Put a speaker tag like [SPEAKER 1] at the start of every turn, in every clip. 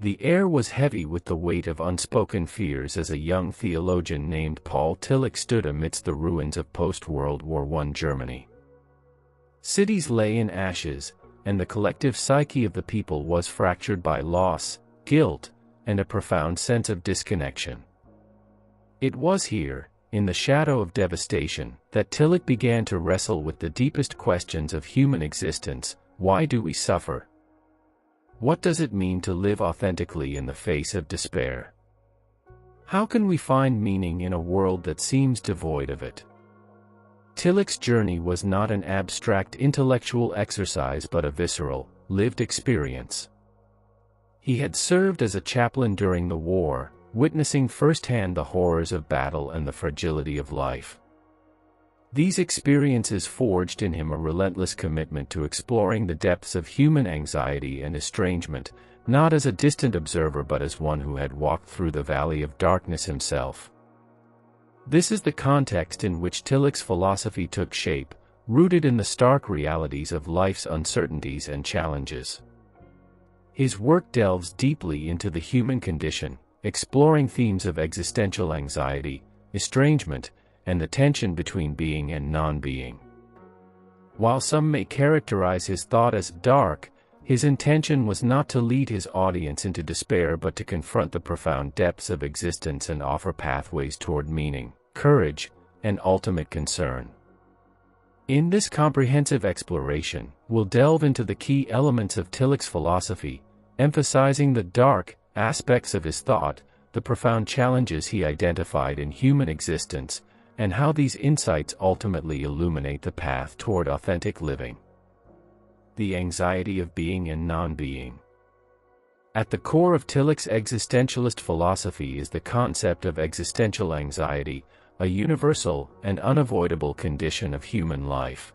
[SPEAKER 1] The air was heavy with the weight of unspoken fears as a young theologian named Paul Tillich stood amidst the ruins of post-World War I Germany. Cities lay in ashes, and the collective psyche of the people was fractured by loss, guilt, and a profound sense of disconnection. It was here, in the shadow of devastation, that Tillich began to wrestle with the deepest questions of human existence. Why do we suffer? What does it mean to live authentically in the face of despair? How can we find meaning in a world that seems devoid of it? Tillich's journey was not an abstract intellectual exercise but a visceral, lived experience. He had served as a chaplain during the war, witnessing firsthand the horrors of battle and the fragility of life. These experiences forged in him a relentless commitment to exploring the depths of human anxiety and estrangement, not as a distant observer but as one who had walked through the valley of darkness himself. This is the context in which Tillich's philosophy took shape, rooted in the stark realities of life's uncertainties and challenges. His work delves deeply into the human condition, exploring themes of existential anxiety, estrangement, and the tension between being and non-being. While some may characterize his thought as dark, his intention was not to lead his audience into despair but to confront the profound depths of existence and offer pathways toward meaning, courage, and ultimate concern. In this comprehensive exploration, we'll delve into the key elements of Tillich's philosophy, emphasizing the dark aspects of his thought, the profound challenges he identified in human existence, and how these insights ultimately illuminate the path toward authentic living. The anxiety of being and non-being. At the core of Tillich's existentialist philosophy is the concept of existential anxiety, a universal and unavoidable condition of human life.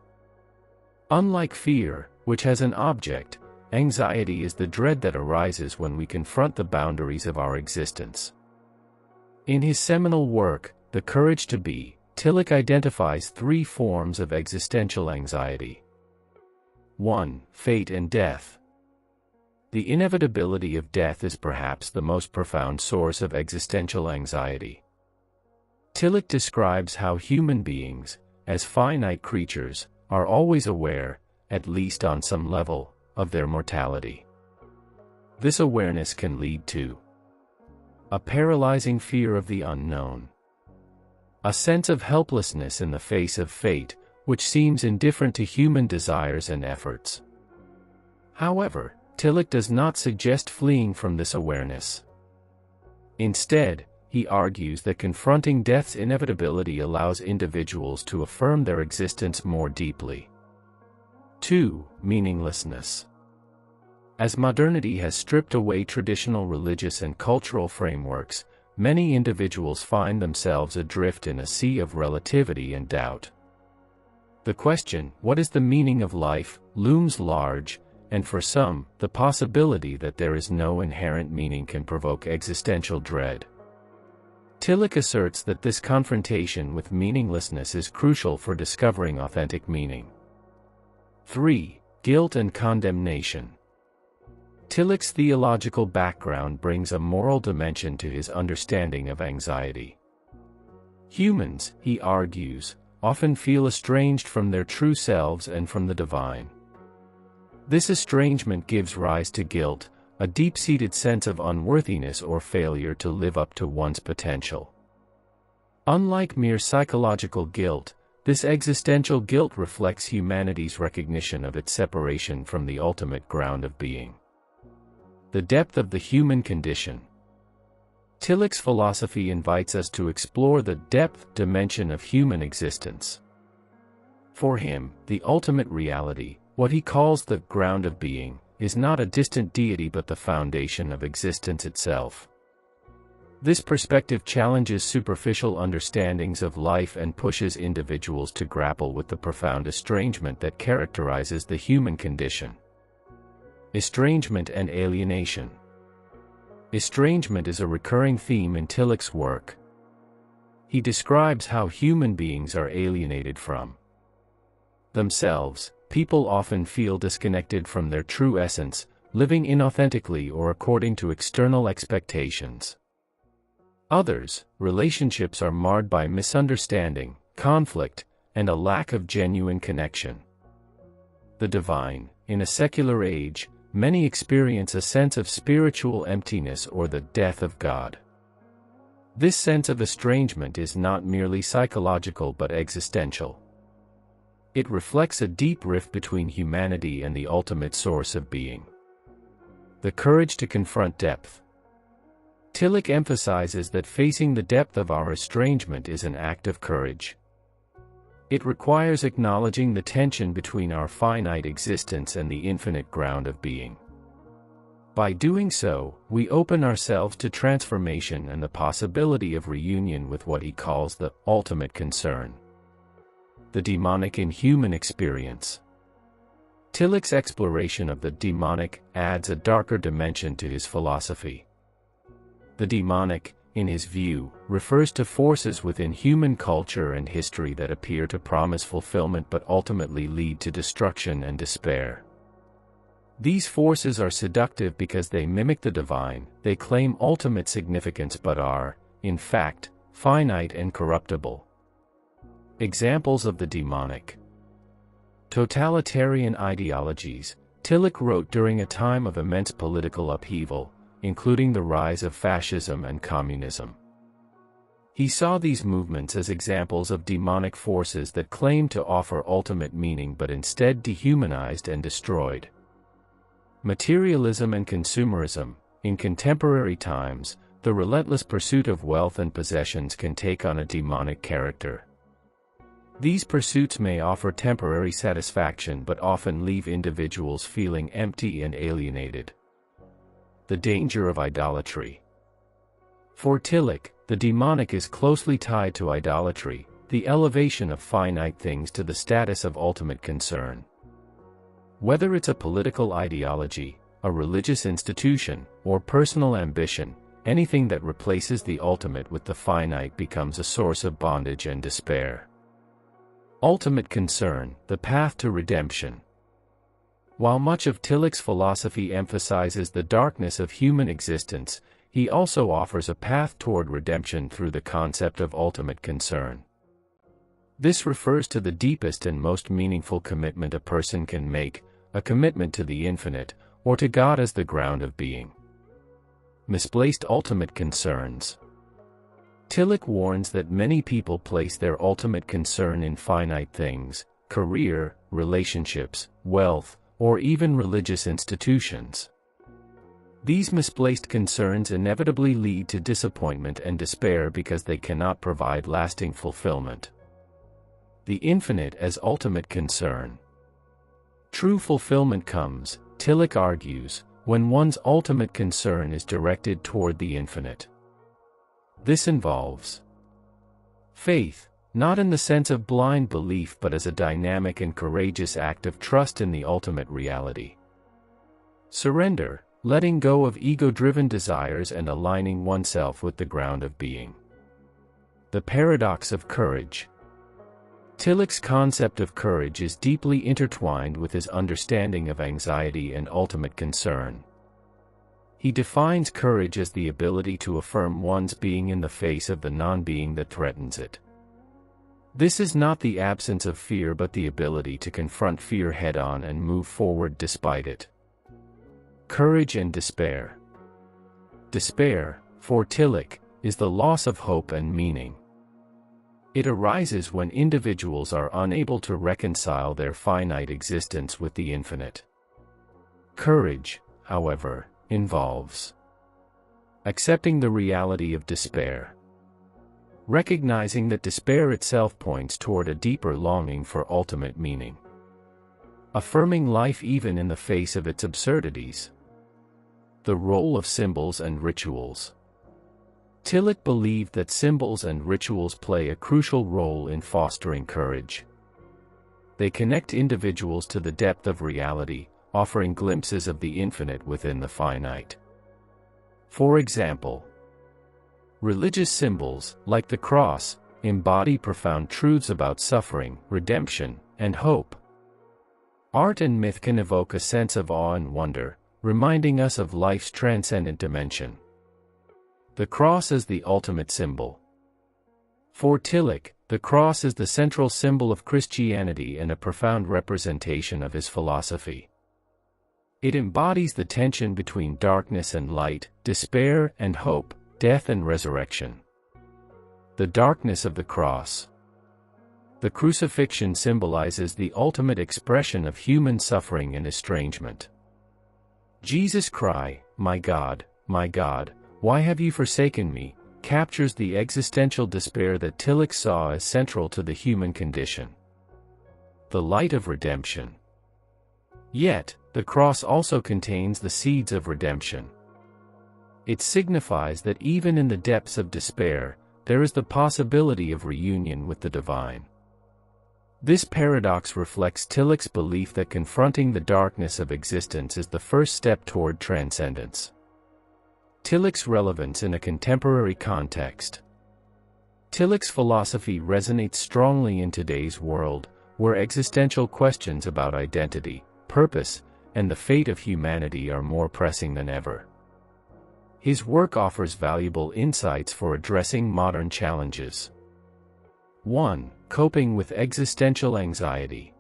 [SPEAKER 1] Unlike fear, which has an object, anxiety is the dread that arises when we confront the boundaries of our existence. In his seminal work, The Courage to Be, Tillich identifies three forms of existential anxiety. 1. Fate and death. The inevitability of death is perhaps the most profound source of existential anxiety. Tillich describes how human beings, as finite creatures, are always aware, at least on some level, of their mortality. This awareness can lead to a paralyzing fear of the unknown, a sense of helplessness in the face of fate, which seems indifferent to human desires and efforts. However, Tillich does not suggest fleeing from this awareness. Instead, he argues that confronting death's inevitability allows individuals to affirm their existence more deeply. 2. Meaninglessness. As modernity has stripped away traditional religious and cultural frameworks, many individuals find themselves adrift in a sea of relativity and doubt. The question, what is the meaning of life, looms large, and for some, the possibility that there is no inherent meaning can provoke existential dread. Tillich asserts that this confrontation with meaninglessness is crucial for discovering authentic meaning. 3. Guilt and condemnation. Tillich's theological background brings a moral dimension to his understanding of anxiety. Humans, he argues, often feel estranged from their true selves and from the divine. This estrangement gives rise to guilt, a deep-seated sense of unworthiness or failure to live up to one's potential. Unlike mere psychological guilt, this existential guilt reflects humanity's recognition of its separation from the ultimate ground of being. The depth of the human condition. Tillich's philosophy invites us to explore the depth dimension of human existence. For him, the ultimate reality, what he calls the ground of being, is not a distant deity but the foundation of existence itself. This perspective challenges superficial understandings of life and pushes individuals to grapple with the profound estrangement that characterizes the human condition. Estrangement and alienation. Estrangement is a recurring theme in Tillich's work. He describes how human beings are alienated from themselves. People often feel disconnected from their true essence, living inauthentically or according to external expectations. Others, relationships are marred by misunderstanding, conflict, and a lack of genuine connection. The divine. In a secular age, many experience a sense of spiritual emptiness or the death of God. This sense of estrangement is not merely psychological but existential. It reflects a deep rift between humanity and the ultimate source of being. The courage to confront depth. Tillich emphasizes that facing the depth of our estrangement is an act of courage. It requires acknowledging the tension between our finite existence and the infinite ground of being. By doing so, we open ourselves to transformation and the possibility of reunion with what he calls the ultimate concern. The demonic in human experience. Tillich's exploration of the demonic adds a darker dimension to his philosophy. The demonic, in his view, refers to forces within human culture and history that appear to promise fulfillment but ultimately lead to destruction and despair. These forces are seductive because they mimic the divine, they claim ultimate significance but are, in fact, finite and corruptible. Examples of the demonic. Totalitarian ideologies. Tillich wrote during a time of immense political upheaval, including the rise of fascism and communism. He saw these movements as examples of demonic forces that claimed to offer ultimate meaning but instead dehumanized and destroyed. Materialism and consumerism. In contemporary times, the relentless pursuit of wealth and possessions can take on a demonic character. These pursuits may offer temporary satisfaction but often leave individuals feeling empty and alienated. The danger of idolatry. For Tillich, the demonic is closely tied to idolatry, the elevation of finite things to the status of ultimate concern. Whether it's a political ideology, a religious institution, or personal ambition, anything that replaces the ultimate with the finite becomes a source of bondage and despair. Ultimate concern, the path to redemption. While much of Tillich's philosophy emphasizes the darkness of human existence, he also offers a path toward redemption through the concept of ultimate concern. This refers to the deepest and most meaningful commitment a person can make, a commitment to the infinite, or to God as the ground of being. Misplaced ultimate concerns. Tillich warns that many people place their ultimate concern in finite things, career, relationships, wealth, or even religious institutions. These misplaced concerns inevitably lead to disappointment and despair because they cannot provide lasting fulfillment. The infinite as ultimate concern. True fulfillment comes, Tillich argues, when one's ultimate concern is directed toward the infinite. This involves faith, not in the sense of blind belief but as a dynamic and courageous act of trust in the ultimate reality. Surrender, letting go of ego-driven desires and aligning oneself with the ground of being. The paradox of courage. Tillich's concept of courage is deeply intertwined with his understanding of anxiety and ultimate concern. He defines courage as the ability to affirm one's being in the face of the non-being that threatens it. This is not the absence of fear but the ability to confront fear head-on and move forward despite it. Courage and despair. Despair, for Tillich, is the loss of hope and meaning. It arises when individuals are unable to reconcile their finite existence with the infinite. Courage, however, involves accepting the reality of despair. Recognizing that despair itself points toward a deeper longing for ultimate meaning. Affirming life even in the face of its absurdities. The role of symbols and rituals. Tillich believed that symbols and rituals play a crucial role in fostering courage. They connect individuals to the depth of reality, offering glimpses of the infinite within the finite. For example, religious symbols, like the cross, embody profound truths about suffering, redemption, and hope. Art and myth can evoke a sense of awe and wonder, reminding us of life's transcendent dimension. The cross as the ultimate symbol. For Tillich, the cross is the central symbol of Christianity and a profound representation of his philosophy. It embodies the tension between darkness and light, despair and hope, death and resurrection. The darkness of the cross. The crucifixion symbolizes the ultimate expression of human suffering and estrangement. Jesus' cry, my God, why have you forsaken me?" captures the existential despair that Tillich saw as central to the human condition. The light of redemption. Yet, the cross also contains the seeds of redemption. It signifies that even in the depths of despair, there is the possibility of reunion with the divine. This paradox reflects Tillich's belief that confronting the darkness of existence is the first step toward transcendence. Tillich's relevance in a contemporary context. Tillich's philosophy resonates strongly in today's world, where existential questions about identity, purpose, and the fate of humanity are more pressing than ever. His work offers valuable insights for addressing modern challenges. 1. Coping with existential anxiety.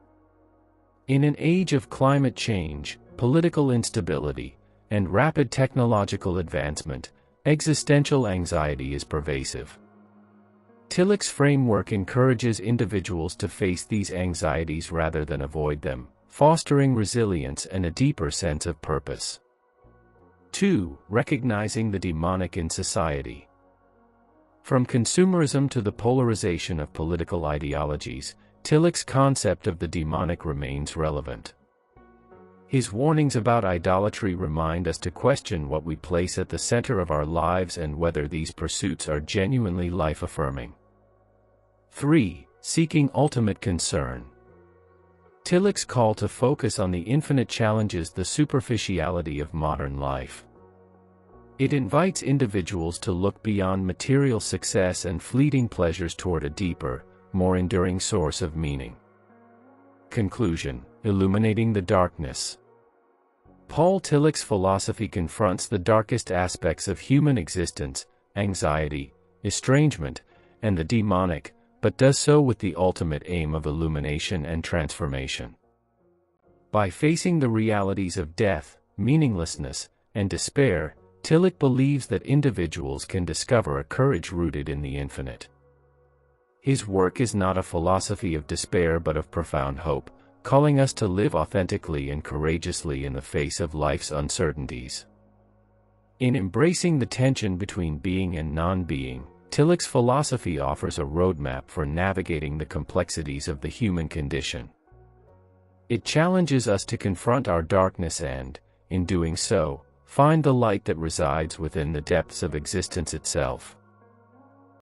[SPEAKER 1] In an age of climate change, political instability, and rapid technological advancement, existential anxiety is pervasive. Tillich's framework encourages individuals to face these anxieties rather than avoid them, fostering resilience and a deeper sense of purpose. 2. Recognizing the demonic in society. From consumerism to the polarization of political ideologies, Tillich's concept of the demonic remains relevant. His warnings about idolatry remind us to question what we place at the center of our lives and whether these pursuits are genuinely life-affirming. 3. Seeking ultimate concern. Tillich's call to focus on the infinite challenges the superficiality of modern life. It invites individuals to look beyond material success and fleeting pleasures toward a deeper, more enduring source of meaning. Conclusion: illuminating the darkness. Paul Tillich's philosophy confronts the darkest aspects of human existence, anxiety, estrangement, and the demonic, but does so with the ultimate aim of illumination and transformation. By facing the realities of death, meaninglessness, and despair, Tillich believes that individuals can discover a courage rooted in the infinite. His work is not a philosophy of despair but of profound hope, calling us to live authentically and courageously in the face of life's uncertainties. In embracing the tension between being and non-being, Tillich's philosophy offers a roadmap for navigating the complexities of the human condition. It challenges us to confront our darkness and, in doing so, find the light that resides within the depths of existence itself.